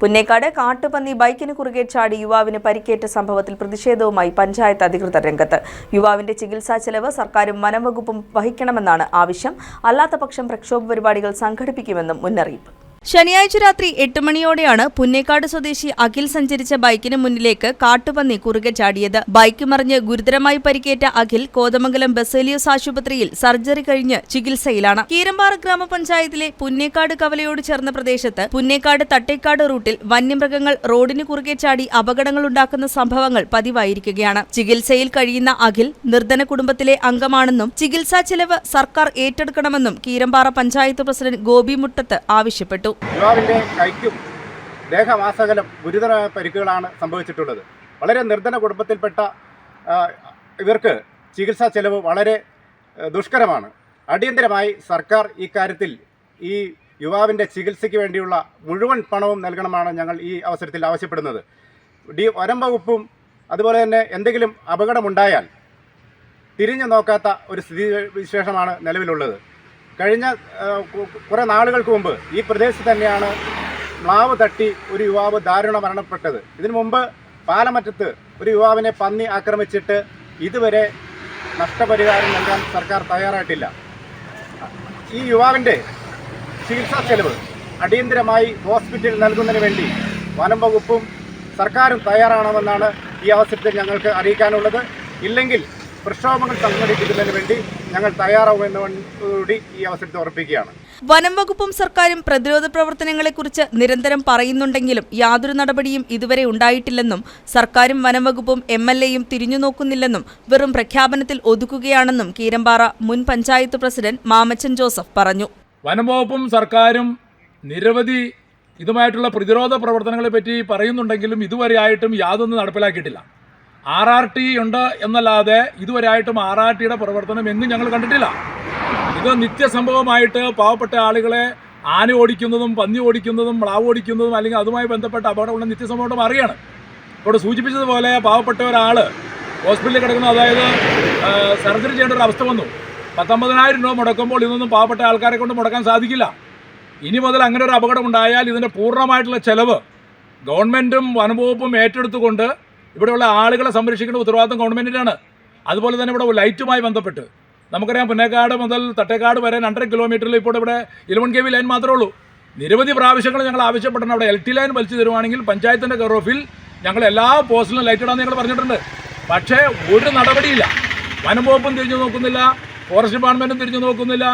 പുന്നേക്കാട് കാട്ടുപന്നി ബൈക്കിന് കുറുകെ ചാടി യുവാവിന് പരിക്കേറ്റ സംഭവത്തിൽ പ്രതിഷേധവുമായി പഞ്ചായത്ത് അധികൃതർ രംഗത്ത്. യുവാവിന്റെ ചികിത്സാ ചെലവ് സർക്കാരും വനംവകുപ്പും വഹിക്കണമെന്നാണ് ആവശ്യം. അല്ലാത്തപക്ഷം പ്രക്ഷോഭ പരിപാടികൾ സംഘടിപ്പിക്കുമെന്നും മുന്നറിയിപ്പ്. ശനിയാഴ്ച രാത്രി 8 മണിയോടെയാണ് പുന്നേക്കാട് സ്വദേശി അഖിൽ സഞ്ചരിച്ച ബൈക്കിന് മുന്നിലേക്ക് കാട്ടുപന്നി കുറുകെ ചാടിയത്. ബൈക്ക് മറിഞ്ഞ് ഗുരുതരമായി പരിക്കേറ്റ അഖിൽ കോതമംഗലം ബസേലിയോസ് ആശുപത്രിയിൽ സർജറി കഴിഞ്ഞ് ചികിത്സയിലാണ്. കീരമ്പാറ ഗ്രാമപഞ്ചായത്തിലെ പുന്നേക്കാട് കവലയോട് ചേർന്ന പ്രദേശത്ത് പുന്നേക്കാട് തട്ടേക്കാട് റൂട്ടിൽ വന്യമൃഗങ്ങൾ റോഡിന് കുറുകെ ചാടി അപകടങ്ങളുണ്ടാക്കുന്ന സംഭവങ്ങൾ പതിവായിരിക്കുകയാണ്. ചികിത്സയിൽ കഴിയുന്ന അഖിൽ നിർധന കുടുംബത്തിലെ അംഗമാണെന്നും ചികിത്സാ ചെലവ് സർക്കാർ ഏറ്റെടുക്കണമെന്നും കീരമ്പാറ പഞ്ചായത്ത് പ്രസിഡന്റ് ഗോപി മുട്ടത്ത് ആവശ്യപ്പെട്ടു. യുവാവിൻ്റെ കൈക്കും ദേഹമാസകലം ഗുരുതരമായ പരിക്കുകളാണ് സംഭവിച്ചിട്ടുള്ളത്. വളരെ നിർധന കുടുംബത്തിൽപ്പെട്ട ഇവർക്ക് ചികിത്സാ ചെലവ് വളരെ ദുഷ്കരമാണ്. അടിയന്തരമായി സർക്കാർ ഇക്കാര്യത്തിൽ ഈ യുവാവിൻ്റെ ചികിത്സയ്ക്ക് വേണ്ടിയുള്ള മുഴുവൻ പണവും നൽകണമെന്നാണ് ഞങ്ങൾ ഈ അവസരത്തിൽ ആവശ്യപ്പെടുന്നത്. വനം വകുപ്പും അതുപോലെ തന്നെ എന്തെങ്കിലും അപകടമുണ്ടായാൽ തിരിഞ്ഞു നോക്കാത്ത ഒരു സ്ഥിതിവിശേഷമാണ് നിലവിലുള്ളത്. കഴിഞ്ഞ കുറേ നാളുകൾക്ക് മുമ്പ് ഈ പ്രദേശത്ത് തന്നെയാണ് മ്ലാവ് തട്ടി ഒരു യുവാവ് ദാരുണ മരണപ്പെട്ടത്. ഇതിനു മുമ്പ് പാലമറ്റത്ത് ഒരു യുവാവിനെ പന്നി ആക്രമിച്ചിട്ട് ഇതുവരെ നഷ്ടപരിഹാരം നൽകാൻ സർക്കാർ തയ്യാറായിട്ടില്ല. ഈ യുവാവിൻ്റെ ചികിത്സാ ചെലവ് അടിയന്തരമായി ഹോസ്പിറ്റലിൽ നൽകുന്നതിന് വേണ്ടി വനം വകുപ്പും സർക്കാരും തയ്യാറാണെന്നാണ് ഈ അവസരത്തിൽ ഞങ്ങൾക്ക് അറിയിക്കാനുള്ളത്. ഇല്ലെങ്കിൽ പ്രക്ഷോഭങ്ങൾ സംഘടിപ്പിക്കുന്നതിന് വേണ്ടി ഞങ്ങൾ തയ്യാറാവുമെന്നുകൂടി ഈ അവസരത്തിൽ ഉറപ്പിക്കുകയാണ്. വനം വകുപ്പും സർക്കാരും പ്രതിരോധ പ്രവർത്തനങ്ങളെക്കുറിച്ച് നിരന്തരം പറയുന്നുണ്ടെങ്കിലും യാതൊരു നടപടിയും ഇതുവരെ ഉണ്ടായിട്ടില്ലെന്നും സർക്കാരും വനം വകുപ്പും MLAയും തിരിഞ്ഞുനോക്കുന്നില്ലെന്നും വെറും പ്രഖ്യാപനത്തിൽ ഒതുക്കുകയാണെന്നും കീരമ്പാറ മുൻ പഞ്ചായത്ത് പ്രസിഡന്റ് മാമച്ചൻ ജോസഫ് പറഞ്ഞു. വനം വകുപ്പും സർക്കാരും നിരവധി ഇതുമായിട്ടുള്ള പ്രതിരോധ പ്രവർത്തനങ്ങളെ പറ്റി പറയുന്നുണ്ടെങ്കിലും ഇതുവരെയായിട്ടും യാതൊന്നും നടപ്പിലാക്കിയിട്ടില്ല. RRT ഉണ്ട് എന്നല്ലാതെ ഇതുവരെയായിട്ടും RRTയുടെ പ്രവർത്തനം എങ്ങും ഞങ്ങൾ കണ്ടിട്ടില്ല. ഇത് നിത്യസംഭവമായിട്ട് പാവപ്പെട്ട ആളുകളെ ആന ഓടിക്കുന്നതും പന്നി ഓടിക്കുന്നതും മ്ലാവ് ഓടിക്കുന്നതും അല്ലെങ്കിൽ അതുമായി ബന്ധപ്പെട്ട അപകടമുള്ള നിത്യസംഭവമായിട്ട് മാറുകയാണ്. ഇവിടെ സൂചിപ്പിച്ചതുപോലെ പാവപ്പെട്ട ഒരാൾ ഹോസ്പിറ്റലിൽ കിടക്കുന്നു, അതായത് സർജറി ചെയ്യേണ്ട ഒരു അവസ്ഥ വന്നു. 19,000 രൂപ മുടക്കുമ്പോൾ ഇതൊന്നും പാവപ്പെട്ട ആൾക്കാരെ കൊണ്ട് മുടക്കാൻ സാധിക്കില്ല. ഇനി മുതൽ അങ്ങനെ ഒരു അപകടം ഉണ്ടായാൽ ഇതിൻ്റെ പൂർണ്ണമായിട്ടുള്ള ചെലവ് ഗവൺമെൻറ്റും വനംവകുപ്പും ഏറ്റെടുത്തുകൊണ്ട് ഇവിടെയുള്ള ആളുകളെ സംരക്ഷിക്കേണ്ട ഉത്തരവാദിത്വം ഗവൺമെൻറ്റിനാണ്. അതുപോലെ തന്നെ ഇവിടെ ലൈറ്റുമായി ബന്ധപ്പെട്ട് നമുക്കറിയാം, പുന്നേക്കാട് മുതൽ തട്ടേക്കാട് വരെ 2.5 കിലോമീറ്ററിൽ ഇപ്പോൾ ഇവിടെ 11 kV ലൈൻ മാത്രമേ ഉള്ളൂ. നിരവധി പ്രാവശ്യങ്ങൾ ഞങ്ങൾ ആവശ്യപ്പെട്ടിട്ടുണ്ട്. അവിടെ LT ലൈൻ വലിച്ചു തരുവാണെങ്കിൽ പഞ്ചായത്തിൻ്റെ കെയർ ഓഫിൽ ഞങ്ങൾ എല്ലാ പോസ്റ്റിലും ലൈറ്റ് ഇടാമെന്ന് ഞങ്ങൾ പറഞ്ഞിട്ടുണ്ട്. പക്ഷേ ഒരു നടപടിയില്ല. വനം വകുപ്പും തിരിഞ്ഞു നോക്കുന്നില്ല, ഫോറസ്റ്റ് ഡിപ്പാർട്ട്മെൻറ്റും തിരിഞ്ഞു നോക്കുന്നില്ല,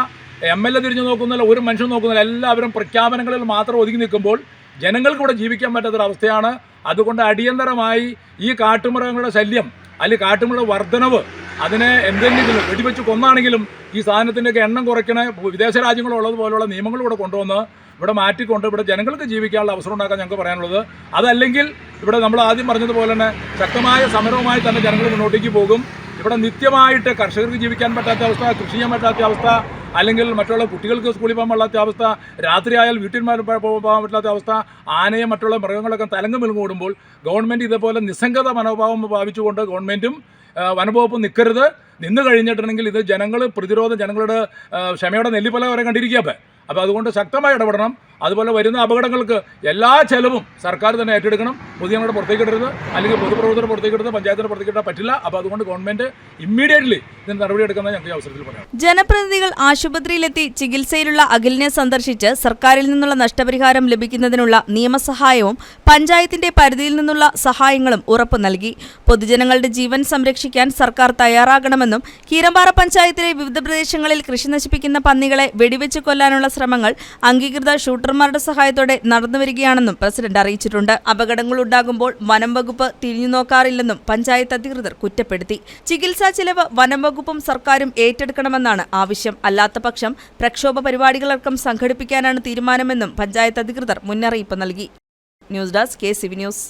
MLA തിരിഞ്ഞു നോക്കുന്നില്ല, ഒരു മനുഷ്യനും നോക്കുന്നില്ല. എല്ലാവരും പ്രഖ്യാപനങ്ങളിൽ മാത്രം ഒതുങ്ങി നിൽക്കുമ്പോൾ ജനങ്ങൾക്ക് ഇവിടെ ജീവിക്കാൻ പറ്റാത്തൊരവസ്ഥയാണ്. അതുകൊണ്ട് അടിയന്തരമായി ഈ കാട്ടുമൃഗങ്ങളുടെ ശല്യം അല്ലെങ്കിൽ കാട്ടുമൃഗ വർധനവ് അതിനെ എന്തെങ്കിലും വെടിവെച്ച് കൊന്നാണെങ്കിലും ഈ സാധനത്തിൻ്റെയൊക്കെ എണ്ണം കുറയ്ക്കണ വിദേശ രാജ്യങ്ങളുള്ളതുപോലുള്ള നിയമങ്ങൾ ഇവിടെ കൊണ്ടുവന്ന് ഇവിടെ മാറ്റിക്കൊണ്ട് ഇവിടെ ജനങ്ങൾക്ക് ജീവിക്കാനുള്ള അവസരം ഉണ്ടാക്കാൻ ഞങ്ങൾക്ക് പറയാനുള്ളത്. അതല്ലെങ്കിൽ ഇവിടെ നമ്മൾ ആദ്യം പറഞ്ഞതുപോലെ തന്നെ ശക്തമായ സമരവുമായി തന്നെ ജനങ്ങൾ മുന്നോട്ടേക്ക് പോകും. ഇവിടെ നിത്യമായിട്ട് കർഷകർക്ക് ജീവിക്കാൻ പറ്റാത്ത അവസ്ഥ, കൃഷി ചെയ്യാൻ പറ്റാത്ത അവസ്ഥ, അല്ലെങ്കിൽ മറ്റുള്ള കുട്ടികൾക്ക് സ്കൂളിൽ പോകാൻ പറ്റാത്ത അവസ്ഥ, രാത്രിയായാൽ വീട്ടിൽ പോകാൻ പറ്റാത്ത അവസ്ഥ, ആനയും മറ്റുള്ള മൃഗങ്ങളൊക്കെ തലങ്ങ് മിൽങ്ങോടുമ്പോൾ ഗവൺമെൻറ് ഇതേപോലെ നിസ്സംഗത മനോഭാവം ഭാവിച്ചുകൊണ്ട് ഗവൺമെൻറ്റും വനംവകുപ്പും നിൽക്കരുത്. നിന്ന് കഴിഞ്ഞിട്ടുണ്ടെങ്കിൽ ഇത് ജനങ്ങളുടെ ക്ഷമയുടെ നെല്ലിപ്പല വരെ കണ്ടിരിക്കുക. അപ്പോൾ അതുകൊണ്ട് ശക്തമായി ഇടപെടണം. അതുപോലെ വരുന്ന അപകടങ്ങൾക്ക് എല്ലാ ചെലവും സർക്കാർ തന്നെ ഏറ്റെടുക്കണം. പൊതുജനങ്ങളുടെ പുറത്തേക്ക് ഇടരുത്, അല്ലെങ്കിൽ പൊതുപ്രവർത്തകർ പുറത്തേക്ക് ഇടരുത്, പഞ്ചായത്തിന് പുറത്തേക്ക് ഇടാൻ പറ്റില്ല. അപ്പോൾ അതുകൊണ്ട് ഗവൺമെൻറ് ഇമ്മീഡിയറ്റ്ലി ഇതിന് നടപടി എടുക്കുന്നത് ഞങ്ങൾക്ക് അവസരത്തിൽ പറയാം. ജനപ്രതിനിധികൾ ആശുപത്രിയിലെത്തി ചികിത്സയിലുള്ള അഖിലിനെ സന്ദർശിച്ച് സർക്കാരിൽ നിന്നുള്ള നഷ്ടപരിഹാരം ലഭിക്കുന്നതിനുള്ള നിയമസഹായവും പഞ്ചായത്തിന്റെ പരിധിയിൽ നിന്നുള്ള സഹായങ്ങളും ഉറപ്പു നൽകി. പൊതുജനങ്ങളുടെ ജീവൻ സംരക്ഷിക്കാൻ സർക്കാർ തയ്യാറാകണമെന്നും കീരമ്പാറ പഞ്ചായത്തിലെ വിവിധ പ്രദേശങ്ങളിൽ കൃഷി നശിപ്പിക്കുന്ന പന്നികളെ വെടിവെച്ച് കൊല്ലാനുള്ള ശ്രമങ്ങൾ അംഗീകൃത ഷൂട്ടർമാരുടെ സഹായത്തോടെ നടന്നുവരികയാണെന്നും പ്രസിഡന്റ് അറിയിച്ചിട്ടുണ്ട്. അപകടങ്ങൾ ഉണ്ടാകുമ്പോൾ വനം വകുപ്പ് തിരിഞ്ഞുനോക്കാറില്ലെന്നും പഞ്ചായത്ത് അധികൃതർ കുറ്റപ്പെടുത്തി. ചികിത്സാ ചെലവ് വനം വകുപ്പും സർക്കാരും ഏറ്റെടുക്കണമെന്നാണ് ആവശ്യം. അല്ലാത്തപക്ഷം പ്രക്ഷോഭ പരിപാടികളടക്കം സംഘടിപ്പിക്കാനാണ് തീരുമാനമെന്നും പഞ്ചായത്ത് അധികൃതർ മുന്നറിയിപ്പ് നൽകി. News desk KCV news.